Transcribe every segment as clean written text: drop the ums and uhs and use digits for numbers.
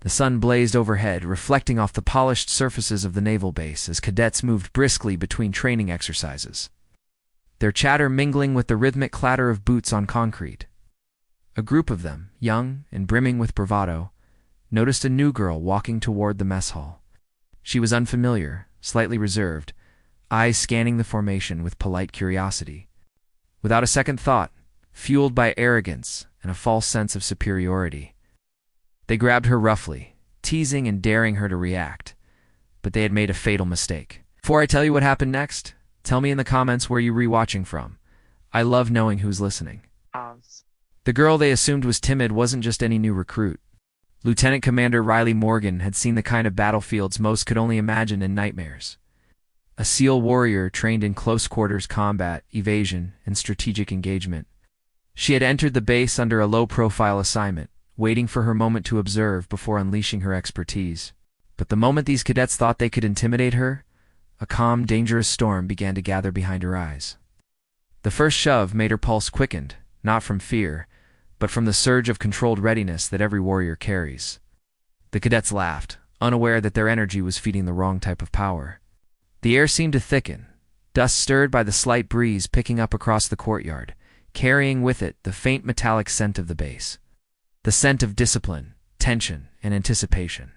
The sun blazed overhead, reflecting off the polished surfaces of the naval base as cadets moved briskly between training exercises, their chatter mingling with the rhythmic clatter of boots on concrete. A group of them, young and brimming with bravado, noticed a new girl walking toward the mess hall. She was unfamiliar, slightly reserved, eyes scanning the formation with polite curiosity. Without a second thought, fueled by arrogance and a false sense of superiority, they grabbed her roughly, teasing and daring her to react. But they had made a fatal mistake. Before I tell you what happened next, tell me in the comments where you're rewatching from. I love knowing who's listening. The girl they assumed was timid wasn't just any new recruit. Lieutenant Commander Riley Morgan had seen the kind of battlefields most could only imagine in nightmares. A SEAL warrior trained in close-quarters combat, evasion, and strategic engagement. She had entered the base under a low-profile assignment, waiting for her moment to observe before unleashing her expertise. But the moment these cadets thought they could intimidate her, a calm, dangerous storm began to gather behind her eyes. The first shove made her pulse quickened, not from fear, but from the surge of controlled readiness that every warrior carries. The cadets laughed, unaware that their energy was feeding the wrong type of power. The air seemed to thicken, dust stirred by the slight breeze picking up across the courtyard, carrying with it the faint metallic scent of the base. The scent of discipline, tension, and anticipation.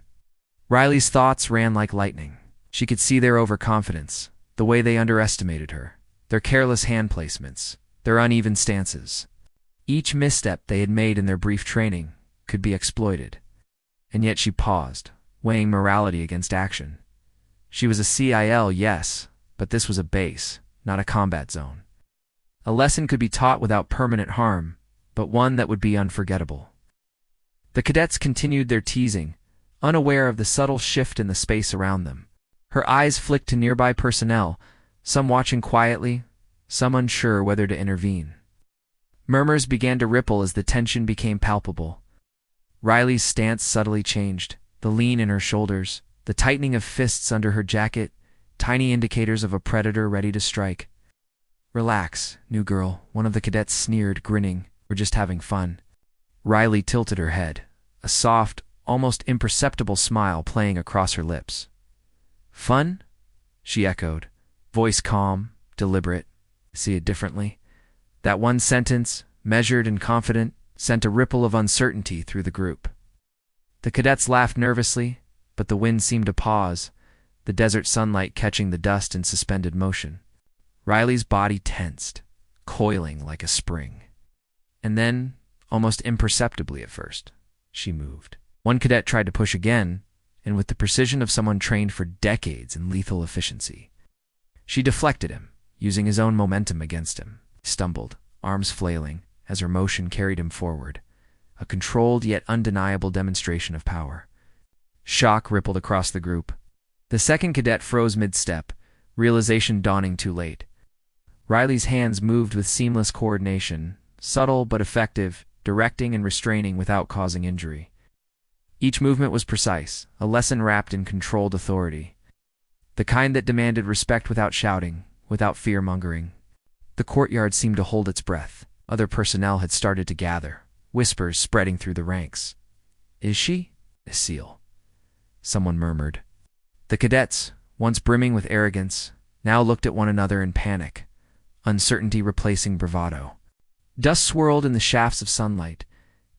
Riley's thoughts ran like lightning. She could see their overconfidence, the way they underestimated her, their careless hand placements, their uneven stances. Each misstep they had made in their brief training could be exploited. And yet she paused, weighing morality against action. She was a CIL, yes, but this was a base, not a combat zone. A lesson could be taught without permanent harm, but one that would be unforgettable. The cadets continued their teasing, unaware of the subtle shift in the space around them. Her eyes flicked to nearby personnel, some watching quietly, some unsure whether to intervene. Murmurs began to ripple as the tension became palpable. Riley's stance subtly changed, the lean in her shoulders, the tightening of fists under her jacket, tiny indicators of a predator ready to strike. "Relax, new girl," one of the cadets sneered, grinning. "We're just having fun." Riley tilted her head, a soft, almost imperceptible smile playing across her lips. "Fun?" she echoed, voice calm, deliberate. "See it differently?" That one sentence, measured and confident, sent a ripple of uncertainty through the group. The cadets laughed nervously, but the wind seemed to pause, the desert sunlight catching the dust in suspended motion. Riley's body tensed, coiling like a spring. And then, almost imperceptibly at first, she moved. One cadet tried to push again, and with the precision of someone trained for decades in lethal efficiency. She deflected him, using his own momentum against him. He stumbled, arms flailing, as her motion carried him forward, a controlled yet undeniable demonstration of power. Shock rippled across the group. The second cadet froze mid-step, realization dawning too late. Riley's hands moved with seamless coordination, subtle but effective, directing and restraining without causing injury. Each movement was precise, a lesson wrapped in controlled authority. The kind that demanded respect without shouting, without fear-mongering. The courtyard seemed to hold its breath. Other personnel had started to gather, whispers spreading through the ranks. "Is she a SEAL?" someone murmured. The cadets, once brimming with arrogance, now looked at one another in panic, uncertainty replacing bravado. Dust swirled in the shafts of sunlight,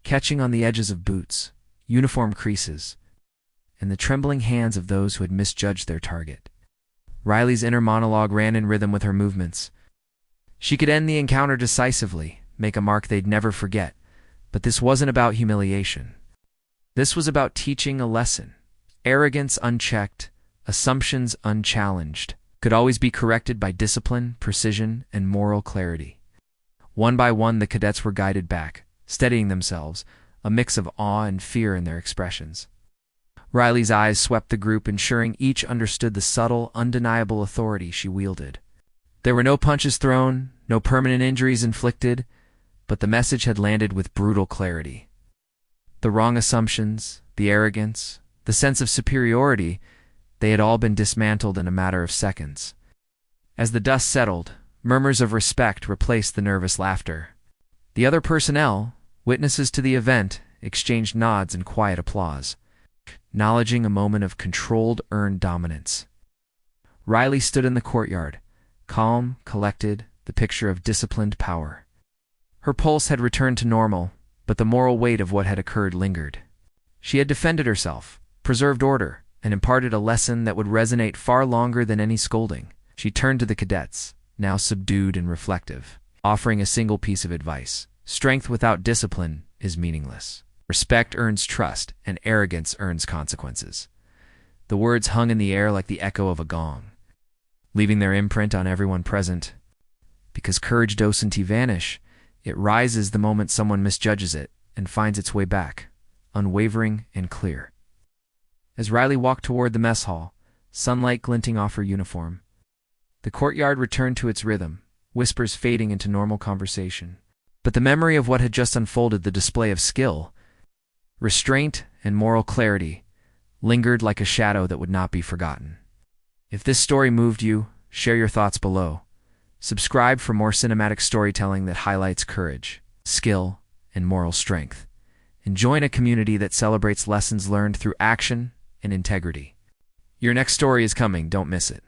catching on the edges of boots, uniform creases, and the trembling hands of those who had misjudged their target. Riley's inner monologue ran in rhythm with her movements. She could end the encounter decisively, make a mark they'd never forget, but this wasn't about humiliation. This was about teaching a lesson. Arrogance unchecked, assumptions unchallenged, could always be corrected by discipline, precision, and moral clarity. One by one, the cadets were guided back, steadying themselves, a mix of awe and fear in their expressions. Riley's eyes swept the group, ensuring each understood the subtle, undeniable authority she wielded. There were no punches thrown, no permanent injuries inflicted, but the message had landed with brutal clarity. The wrong assumptions, the arrogance, the sense of superiority, they had all been dismantled in a matter of seconds. As the dust settled, murmurs of respect replaced the nervous laughter. The other personnel, witnesses to the event, exchanged nods and quiet applause. acknowledging a moment of controlled, earned dominance. Riley stood in the courtyard, calm, collected, the picture of disciplined power. Her pulse had returned to normal, but the moral weight of what had occurred lingered. She had defended herself, preserved order, and imparted a lesson that would resonate far longer than any scolding. She turned to the cadets, now subdued and reflective, offering a single piece of advice. Strength without discipline is meaningless. Respect earns trust, and arrogance earns consequences. The words hung in the air like the echo of a gong, leaving their imprint on everyone present. Because courage doesn't vanish, it rises the moment someone misjudges it and finds its way back, unwavering and clear. As Riley walked toward the mess hall, sunlight glinting off her uniform, the courtyard returned to its rhythm, whispers fading into normal conversation. But the memory of what had just unfolded, the display of skill, restraint, and moral clarity, lingered like a shadow that would not be forgotten. If this story moved you, share your thoughts below. Subscribe for more cinematic storytelling that highlights courage, skill, and moral strength. And join a community that celebrates lessons learned through action and integrity. Your next story is coming, don't miss it.